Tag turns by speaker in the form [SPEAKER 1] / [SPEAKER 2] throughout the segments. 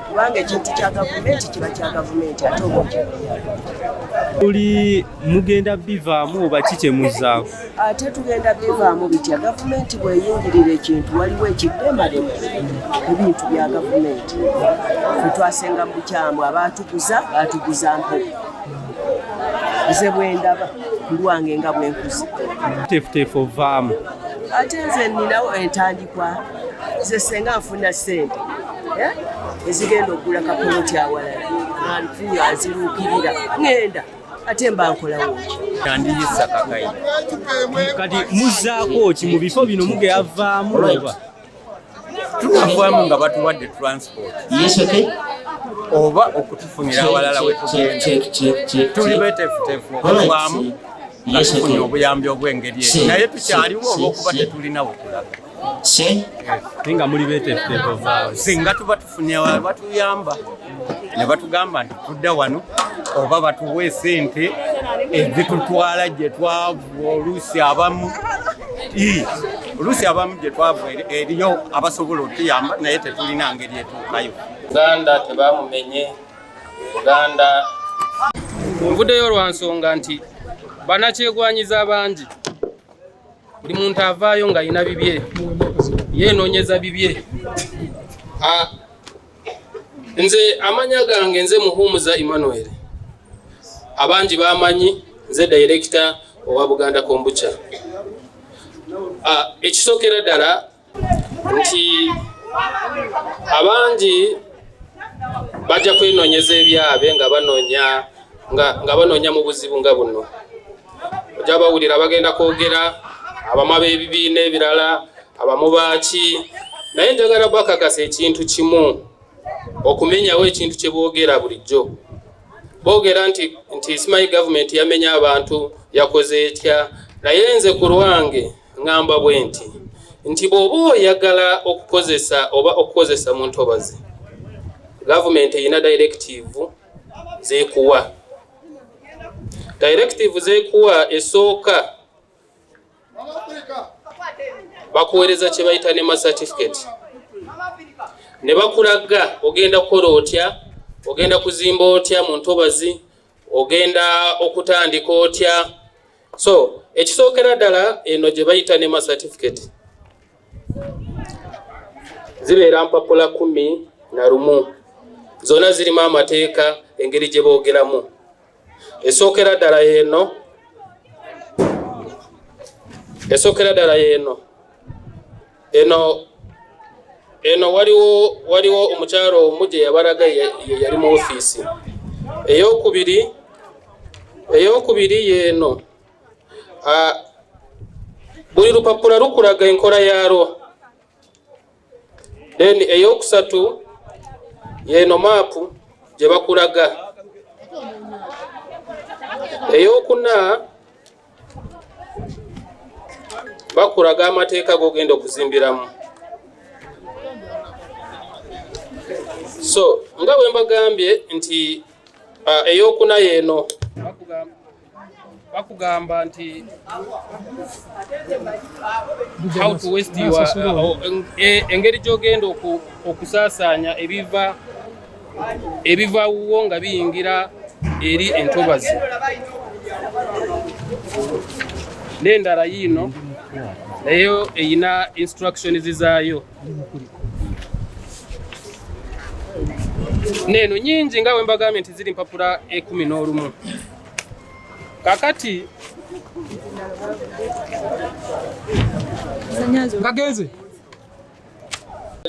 [SPEAKER 1] kubanga ekintu kya gavumenti kiba kya gavumenti ate oba
[SPEAKER 2] tuli mugenda bivaamu oba kikyemuzaako
[SPEAKER 1] ate tugenda bivaamu bitya gavumenti bweyingirira ekintu waliwo ekiddemale ebintu bya gavumenti fetwasenga mu bukyamu abatuguza batuguza mpewo nze bwendaba kulwange nga bwenkuze
[SPEAKER 2] tefuteefu ovaamu
[SPEAKER 1] ate nze ninawo entandikwa nze senga nfuna ssente ezigenda okugula kapoloti awalala anfuya anziruukirira ŋŋenda ate mba nkolawo ki
[SPEAKER 3] yandiyisa kakayi
[SPEAKER 2] kati muzaako ki mu bifo bino mugeyavaamu oba
[SPEAKER 3] tunavaamu nga batuwadde transport oba okutufunira awalala wetugenda tuli beteefuteefu okuvaamu nga tufunye obuyambi obw'engeri eyo naye tukyaliwo olw'okuba tetulinawo kulaga
[SPEAKER 2] nga muli beteefuteefu ovaawo
[SPEAKER 3] singa tuba tufunye awala batuyamba ne batugamba nti tudda wano oba batuwe sente ezitutwala gye twava oluusi abamu gye twava eriyo abasobola otuyamba naye tetulina ngeri etuukayo.
[SPEAKER 4] Uganda tebamumenye Uganda nvuddeyo lwa nsonga nti banakyegwanyiza bangi buli muntu avaayo ng'alina bibye yeenoonyeza bibye. Nze amanya gange nze Muhumuza Emmanuel abangi bamanyi nze director owa Buganda Kombucha. Ekisookera ddala nti abangi bajja kwenoonyeza ebyabe nga banoonya mu buzibu nga buno. Ojja bawulira bagenda kwogera abamu ab'ebibiina ebirala abamu baaki, naye njagala bakakasa ekintu kimu okumenyawo ekintu kye boogera bulijjo. Boogera nti simanyi gavumenti yamenya abantu yakoze etya, naye nze ku lwange ngamba bwe nti bw'oba oyagala okukozesa mu ntobazi, gavumenti erina directive zeekuwa. Directive zeekuwa esooka bakuweereza kye bayita ne ma certificate ne bakulaga ogenda kukola otya, ogenda kuzimba otya mu ntobazi, ogenda okutandika otya. So ekisookera ddala eno gye bayita ne ma certificate zibeera mpapula 11 zonna zirimu amateeka engeri gye boogeramu. Esookera ddala y'eno eno waliwo omukyalo omu gye yabalaga yali mu ofiisi. Eyokubiri y'eno, buli lupapula lukulaga enkola yaalwo. Then eyokusatu y'eno maapu gye bakulaga. Eyokuna bakulaga amateeka g'ogenda okuzimbiramu. So nga bwe mbagambye nti eyokuna y'eno bakugamba nti how to waste engeri gy'ogenda okusaasaanya ebiva wuwo nga biyingira eri entobazi. N'endala yiino nayo eyina instructions zaayo. Neno nyingi nga bwe mbagambye nti ziri mpapula 11. Kakati kagenze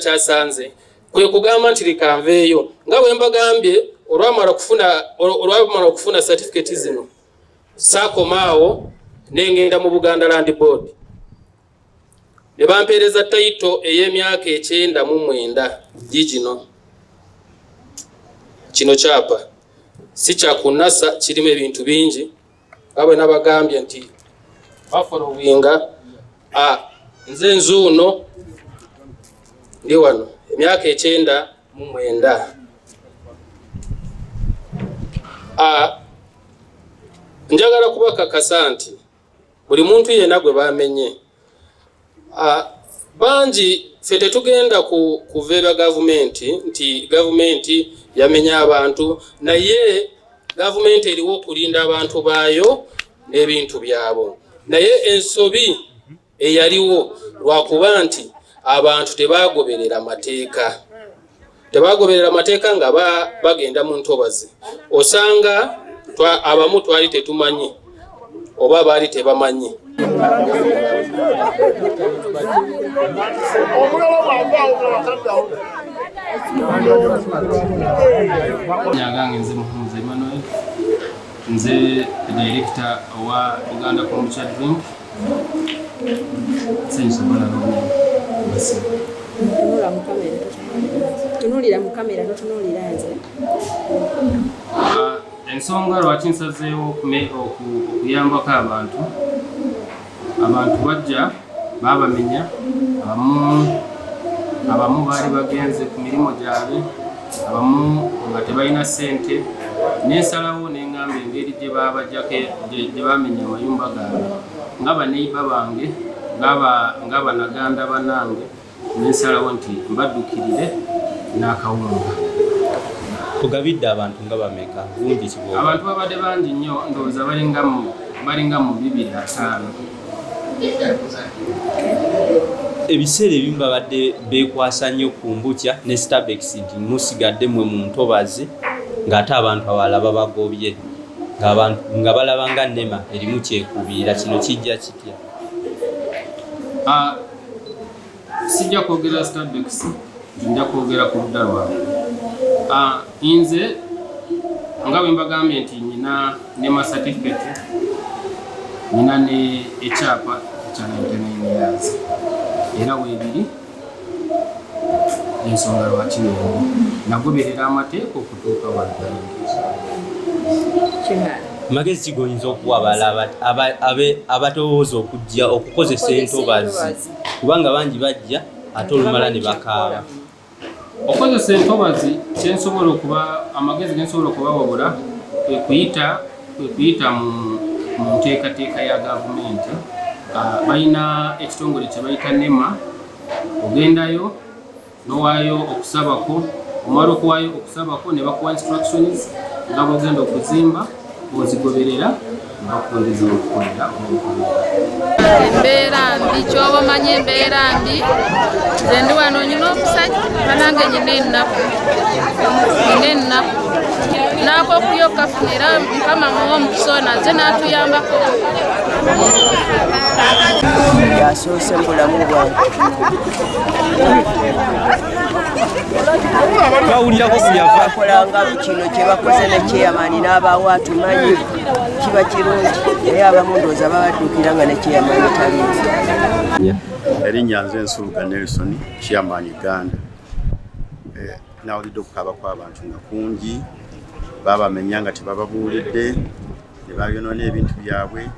[SPEAKER 4] kyasanze kwe kugamba nti likanveeyo nga bwe mbagambye olwamala okufuna certificate zino saakomaawo nengenda mu Buganda Land Board ne bampeereza title ey'emyaka 99 gigino. Kino kyapa si kyakunasa, kirimu ebintu bingi nga bwe nabagambye nti bafolowinga nze nzuuno ndi wano emyaka 99. Njagala kubakakasa nti buli muntu yenna gwe bamenye bangi ffe tetugenda kuveera gavumenti nti gavumenti yamenya abantu, naye gavumenti eriwo okulinda abantu baayo n'ebintu byabo. Naye ensobi eyaliwo lwakuba nti abantu tebagoberera mateeka. Tebagoberera mateeka nga bagenda mu ntobazi. Osanga abamu twali tetumanyi oba baali tebamanyi. Nyagange nze Muhumuza Emmanuel, nze director wa Uganda Kombucha Drink.
[SPEAKER 5] Tunulira mu kamera totunulira nze.
[SPEAKER 4] Ensonga lwaki nsazeewo okuyambako abantu bajja babamenya, abamu baali bagenze ku mirimu gyabwe, abamu nga tebalina ssente, nensalawo neŋŋamba engeri gye bamenya amayumba gaabwe nga baneiba bange nga banaganda banange, nensalawo nti mbaddukirire n'akawunga.
[SPEAKER 2] Tugabidde abantu nga bameka bungi kibo?
[SPEAKER 4] Abantu babadde bangi nnyo, ndowooza balinga mu 250.
[SPEAKER 2] Ebiseera ebimu babadde beekwasa nnyo ku Mbukya ne Starbex nti musigadde mmwe mu ntobazi ng'ate abantu abalala babagobye nga balaba nga nnema erimu kyekubiira. Kino kijja kitya?
[SPEAKER 4] Sijja kwogera Starbex, nja kwogera ku ludda lwange. Nze nga bwe mbagambye nti nina NEMA certificate, nina ne ekyapa kya 99 years, era weebiri ensonga lwaki nagoberera amateeka okutuuka wano.
[SPEAKER 2] Magezi goyinza okuwa abalala abatowooza okujja okukozesa entobazi, kubanga bangi bajja ate olumala ne bakaaba.
[SPEAKER 4] Okozesa entobazi kyensobola okuba amagezi gensobola okubawabula kuyita mu nteekateeka ya gavumenti. Balina ekitongole kye bayita NEMA, ogendayo nowaayo okusabako, omala okuwaayo okusabako ne bakuwa instructions nga bw'ogenda okuzimba, ozigoberera ne bakuweereza okukolera
[SPEAKER 6] embeera mbi. Kyoba omanye embeera mbi, nze ndi wano nyina okusajja banange nyina ennaku n'akokuyo kafunira Mukama muwe omukisa naze n'atuyambako.
[SPEAKER 1] Yasoose mu bulamu bwange.
[SPEAKER 2] Bawulirako ku byava
[SPEAKER 1] bakolanga kino kye bakoze ne kyeyamaani n'abaawo atumanyi kiba kirungi, naye abamu ndowooza babaddukira nga ne kyeyamaani taliimu.
[SPEAKER 7] Erinnya nze Nsuluga Nelson, kyeyamaani Uganda. Nawulidde okukaaba kw'abantu nga kungi, babamenya nga tebababuulidde, ne bayonoona ebintu byabwe,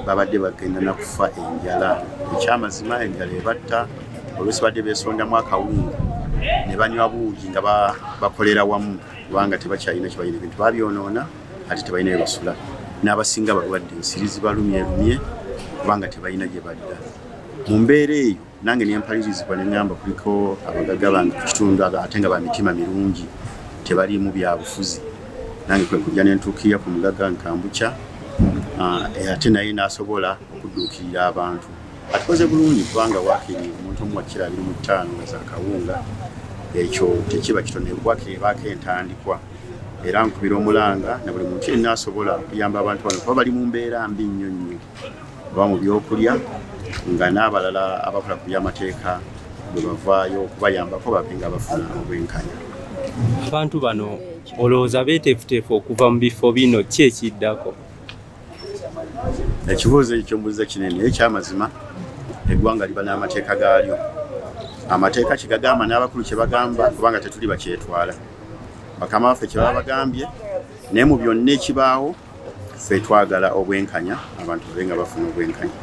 [SPEAKER 7] babadde bagenda na kufa enjala. Ekyamazima enjala ebatta, oluusi badde beesondamu akawunga ne banywa buugi nga bakolera wamu, kubanga tebakyalina kyebalina, ebintu babyonoona ate tebalina bye basula. N'abasinga balwadde, ensiri zibalumyerumye kubanga tebalina gye badda. Mu mbeera eyo nange ne mpalirizibwa ne ngamba kuliko abagagga bange ku kitundu ate nga ba mitima mirungi, tebaliimu byabufuzi. Nange kwe kujja ne ntuukirira ku mugagga Nkambukya, ate naye n'asobola okudduukirira abantu. Atukoze bulungi kubanga waakiri omuntu omu wa 25 nga za kawunga, ekyo tekiba kitono, baako entandikwa. Era nkubira omulanga na buli muntu yenna asobola okuyamba abantu bano kuba bali mu mbeera mbi nnyo nnyo, oba mu byokulya, nga n'abalala abakola ku by'amateeka bwe bavaayo okubayambako babe nga bafuna obwenkanya.
[SPEAKER 2] Abantu bano olowooza beeteefuteefu okuva mu bifo bino, ki ekiddako?
[SPEAKER 7] Ekibuuzo ekyo mbuuza kinene, ekyamazima eggwanga liba n'amateeka gaalyo. Amateeka kigagamba n'abakulu kye bagamba kubanga tetuli bakyetwala. Bakama baffe kye baba bagambye, naye mu byonna ekibaawo ffe twagala obwenkanya, abantu babe nga bafuna obwenkanya.